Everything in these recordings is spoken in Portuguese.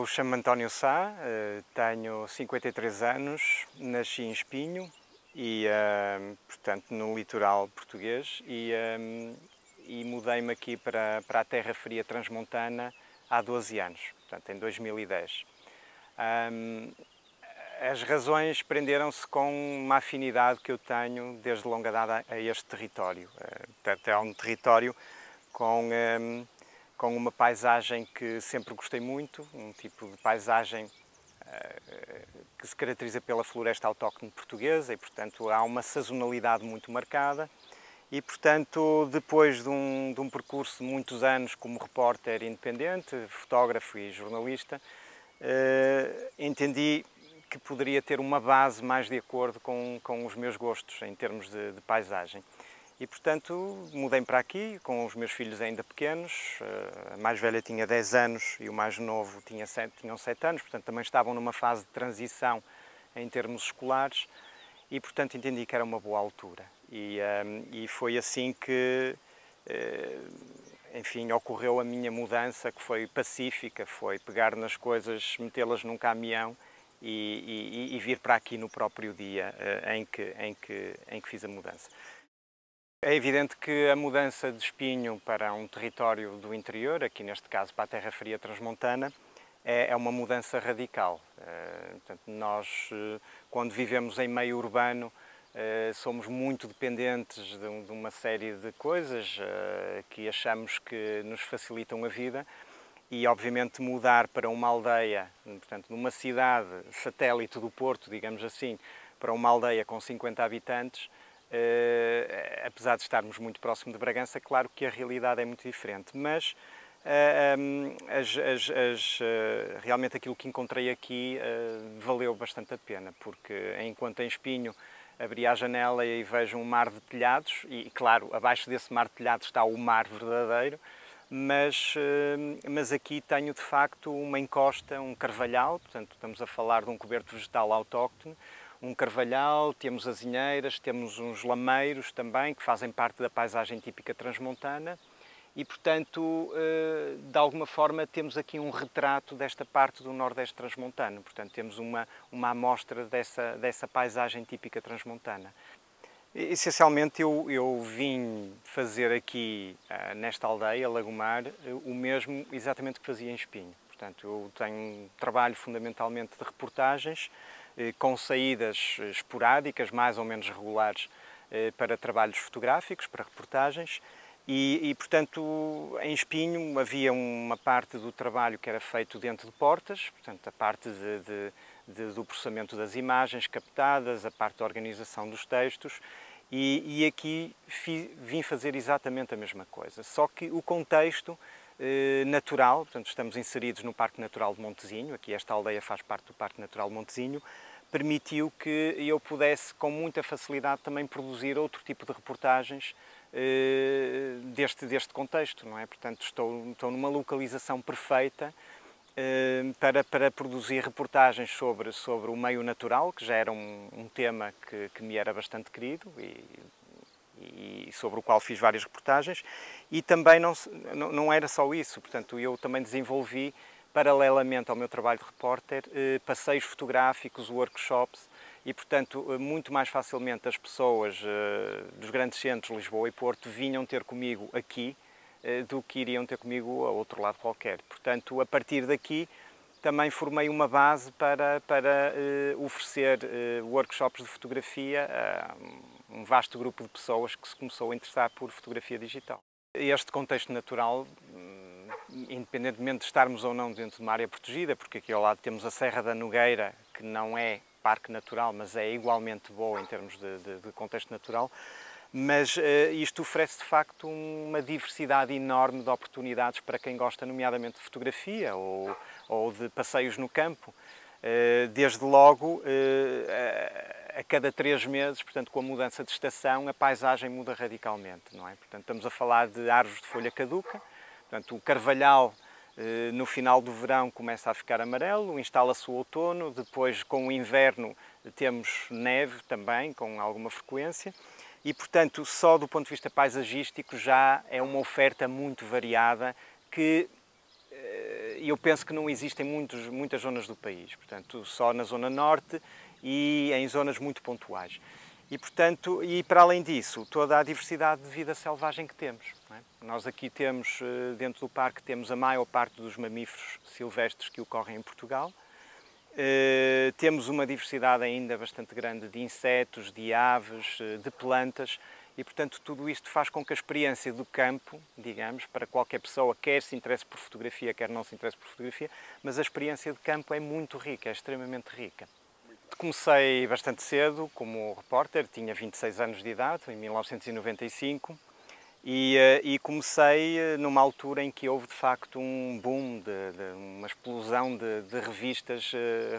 chamo-me António Sá, tenho 53 anos, nasci em Espinho, e, portanto, no litoral português, e mudei-me aqui para a terra fria transmontana há 12 anos, portanto, em 2010. As razões prenderam-se com uma afinidade que eu tenho desde longa data a este território. Portanto, é um território com uma paisagem que sempre gostei muito, um tipo de paisagem que se caracteriza pela floresta autóctone portuguesa e, portanto, há uma sazonalidade muito marcada. E, portanto, depois de um percurso de muitos anos como repórter independente, fotógrafo e jornalista, entendi que poderia ter uma base mais de acordo com os meus gostos em termos de paisagem. E, portanto, mudei para aqui com os meus filhos ainda pequenos. A mais velha tinha 10 anos e o mais novo tinham 7 anos, portanto, também estavam numa fase de transição em termos escolares e, portanto, entendi que era uma boa altura. E foi assim que, enfim, ocorreu a minha mudança, que foi pacífica, foi pegar nas coisas, metê-las num caminhão e vir para aqui no próprio dia em que fiz a mudança. É evidente que a mudança de Espinho para um território do interior, aqui neste caso para a terra fria transmontana, é uma mudança radical. Portanto, nós, quando vivemos em meio urbano, somos muito dependentes de uma série de coisas que achamos que nos facilitam a vida e, obviamente, mudar para uma aldeia, portanto, numa cidade satélite do Porto, digamos assim, para uma aldeia com 50 habitantes, apesar de estarmos muito próximo de Bragança, claro que a realidade é muito diferente, mas realmente aquilo que encontrei aqui valeu bastante a pena, porque enquanto em Espinho abri a janela e vejo um mar de telhados, e claro, abaixo desse mar de telhados está o mar verdadeiro, mas aqui tenho de facto uma encosta, um carvalhal, portanto estamos a falar de um coberto vegetal autóctone, um carvalhal, temos azinheiras, temos uns lameiros também, que fazem parte da paisagem típica transmontana e, portanto, de alguma forma temos aqui um retrato desta parte do Nordeste transmontano, portanto temos uma amostra dessa paisagem típica transmontana. Essencialmente eu vim fazer aqui nesta aldeia, Lagomar, o mesmo exatamente que fazia em Espinho. Portanto, eu trabalho fundamentalmente de reportagens, com saídas esporádicas, mais ou menos regulares, para trabalhos fotográficos, para reportagens, e, portanto, em Espinho havia uma parte do trabalho que era feito dentro de portas, portanto, a parte do processamento das imagens captadas, a parte da organização dos textos, e aqui vim fazer exatamente a mesma coisa, só que o contexto natural, portanto estamos inseridos no Parque Natural de Montezinho, aqui esta aldeia faz parte do Parque Natural de Montezinho, permitiu que eu pudesse com muita facilidade também produzir outro tipo de reportagens deste contexto, não é? Portanto estou numa localização perfeita para produzir reportagens sobre o meio natural, que já era um tema que me era bastante querido e sobre o qual fiz várias reportagens, e também não era só isso, portanto eu também desenvolvi, paralelamente ao meu trabalho de repórter, passeios fotográficos, workshops, e portanto muito mais facilmente as pessoas dos grandes centros, Lisboa e Porto, vinham ter comigo aqui, do que iriam ter comigo a outro lado qualquer. Portanto, a partir daqui, também formei uma base para oferecer workshops de fotografia a um vasto grupo de pessoas que se começou a interessar por fotografia digital. Este contexto natural, independentemente de estarmos ou não dentro de uma área protegida, porque aqui ao lado temos a Serra da Nogueira, que não é parque natural, mas é igualmente boa em termos de contexto natural, mas isto oferece de facto uma diversidade enorme de oportunidades para quem gosta nomeadamente de fotografia ou de passeios no campo. Desde logo, a cada 3 meses, portanto com a mudança de estação, a paisagem muda radicalmente, não é? Portanto estamos a falar de árvores de folha caduca, portanto o carvalhal no final do verão começa a ficar amarelo, instala-se o outono, depois com o inverno temos neve também, com alguma frequência, e portanto só do ponto de vista paisagístico já é uma oferta muito variada que eu penso que não existem muitas zonas do país, portanto, só na zona norte e em zonas muito pontuais. E, portanto, e para além disso, toda a diversidade de vida selvagem que temos. Não é? Nós aqui temos, dentro do parque, temos a maior parte dos mamíferos silvestres que ocorrem em Portugal. Temos uma diversidade ainda bastante grande de insetos, de aves, de plantas e, portanto, tudo isto faz com que a experiência do campo, digamos, para qualquer pessoa, quer se interesse por fotografia, quer não se interesse por fotografia, mas a experiência de campo é muito rica, é extremamente rica. Comecei bastante cedo como repórter, tinha 26 anos de idade, em 1995, e comecei numa altura em que houve de facto um boom, uma explosão de revistas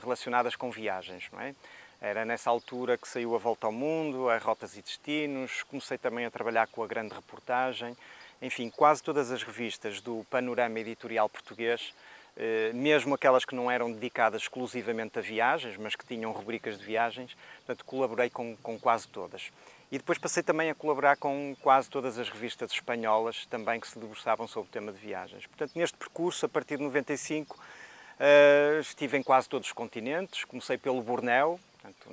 relacionadas com viagens, não é? Era nessa altura que saiu A Volta ao Mundo, a Rotas e Destinos, comecei também a trabalhar com a Grande Reportagem, enfim, quase todas as revistas do panorama editorial português, mesmo aquelas que não eram dedicadas exclusivamente a viagens, mas que tinham rubricas de viagens, portanto, colaborei com quase todas. E depois passei também a colaborar com quase todas as revistas espanholas, também que se debruçavam sobre o tema de viagens. Portanto, neste percurso, a partir de 95, estive em quase todos os continentes. Comecei pelo Bornéu, portanto,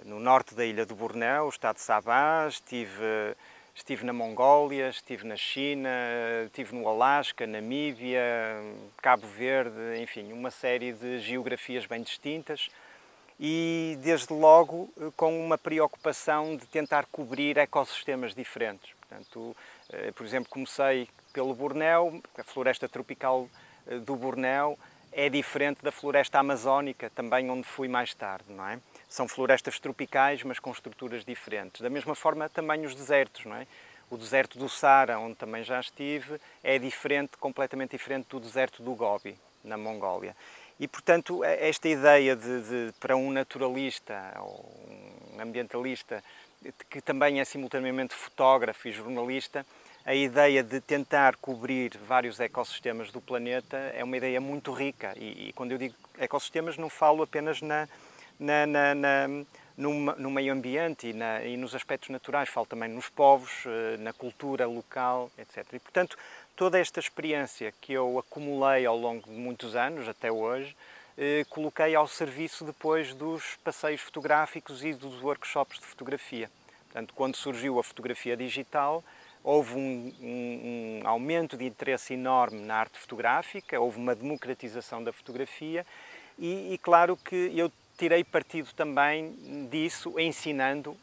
no norte da ilha do Bornéu, o estado de Sabah, estive na Mongólia, estive na China, estive no Alasca, Namíbia, Cabo Verde, enfim, uma série de geografias bem distintas e, desde logo, com uma preocupação de tentar cobrir ecossistemas diferentes. Portanto, por exemplo, comecei pelo Bornéu, a floresta tropical do Bornéu é diferente da floresta amazónica, também onde fui mais tarde, não é? São florestas tropicais, mas com estruturas diferentes. Da mesma forma, também os desertos, não é? O deserto do Saara, onde também já estive, é diferente, completamente diferente do deserto do Gobi, na Mongólia. E, portanto, esta ideia para um naturalista ou um ambientalista, que também é simultaneamente fotógrafo e jornalista, a ideia de tentar cobrir vários ecossistemas do planeta é uma ideia muito rica. E quando eu digo ecossistemas, não falo apenas no meio ambiente e nos aspectos naturais, falo também nos povos, na cultura local, etc. E, portanto, toda esta experiência que eu acumulei ao longo de muitos anos, até hoje, coloquei ao serviço depois dos passeios fotográficos e dos workshops de fotografia. Portanto, quando surgiu a fotografia digital, houve um aumento de interesse enorme na arte fotográfica, houve uma democratização da fotografia e claro que eu tirei partido também disso, ensinando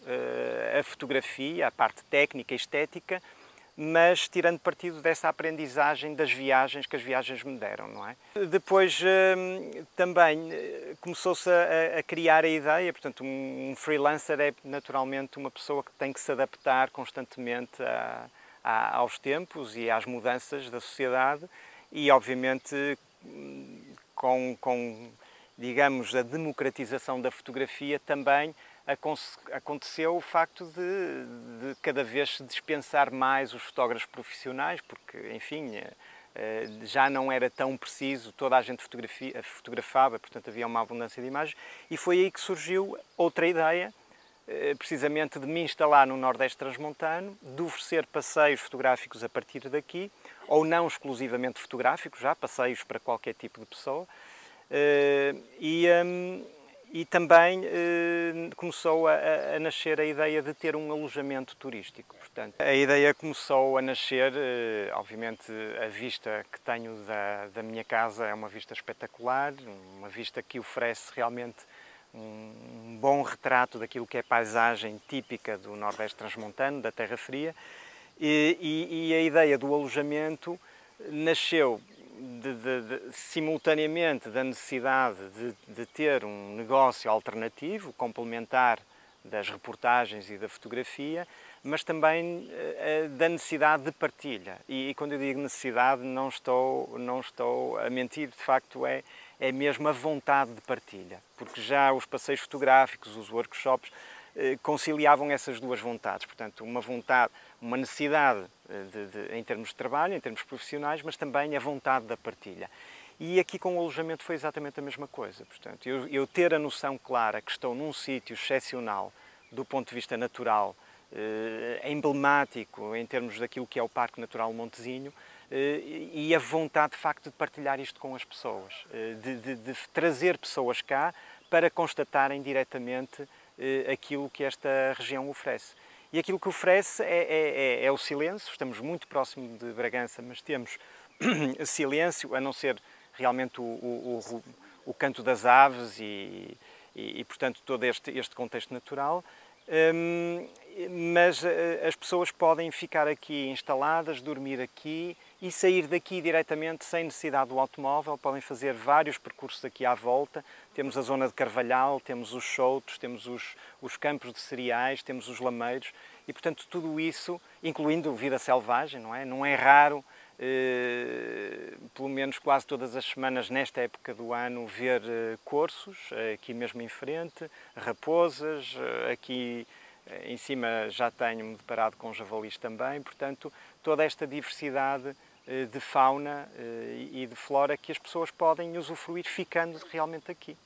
a fotografia, a parte técnica e estética, mas tirando partido dessa aprendizagem das viagens que as viagens me deram, não é? Depois também começou-se a criar a ideia, portanto um freelancer é naturalmente uma pessoa que tem que se adaptar constantemente aos tempos e às mudanças da sociedade e obviamente com digamos, a democratização da fotografia também aconteceu o facto de cada vez se dispensar mais os fotógrafos profissionais, porque, enfim, já não era tão preciso, toda a gente fotografava, portanto havia uma abundância de imagens, e foi aí que surgiu outra ideia, precisamente de me instalar no Nordeste Transmontano, de oferecer passeios fotográficos a partir daqui, ou não exclusivamente fotográficos, já passeios para qualquer tipo de pessoa, e também começou a nascer a ideia de ter um alojamento turístico. Portanto, a ideia começou a nascer, obviamente a vista que tenho da minha casa é uma vista espetacular, uma vista que oferece realmente um bom retrato daquilo que é a paisagem típica do Nordeste Transmontano, da Terra Fria, e a ideia do alojamento nasceu simultaneamente da necessidade de ter um negócio alternativo, complementar das reportagens e da fotografia, mas também da necessidade de partilha. E quando eu digo necessidade, não estou a mentir, de facto é mesmo a vontade de partilha, porque já os passeios fotográficos, os workshops, conciliavam essas duas vontades, portanto, uma necessidade em termos de trabalho, em termos profissionais, mas também a vontade da partilha. E aqui com o alojamento foi exatamente a mesma coisa, portanto, eu ter a noção clara que estou num sítio excepcional do ponto de vista natural, emblemático em termos daquilo que é o Parque Natural Montezinho, e a vontade de facto de partilhar isto com as pessoas, de trazer pessoas cá para constatarem diretamente aquilo que esta região oferece. E aquilo que oferece é o silêncio. Estamos muito próximo de Bragança, mas temos silêncio, a não ser realmente o canto das aves e portanto, todo este contexto natural. Mas as pessoas podem ficar aqui instaladas, dormir aqui e sair daqui diretamente sem necessidade do automóvel. Podem fazer vários percursos aqui à volta. Temos a zona de Carvalhal, temos os soutos, temos os campos de cereais, temos os lameiros e, portanto, tudo isso, incluindo vida selvagem, não é? Não é raro, pelo menos quase todas as semanas nesta época do ano, ver corços, aqui mesmo em frente, raposas, aqui em cima já tenho-me deparado com javalis também, portanto, toda esta diversidade de fauna e de flora que as pessoas podem usufruir ficando realmente aqui.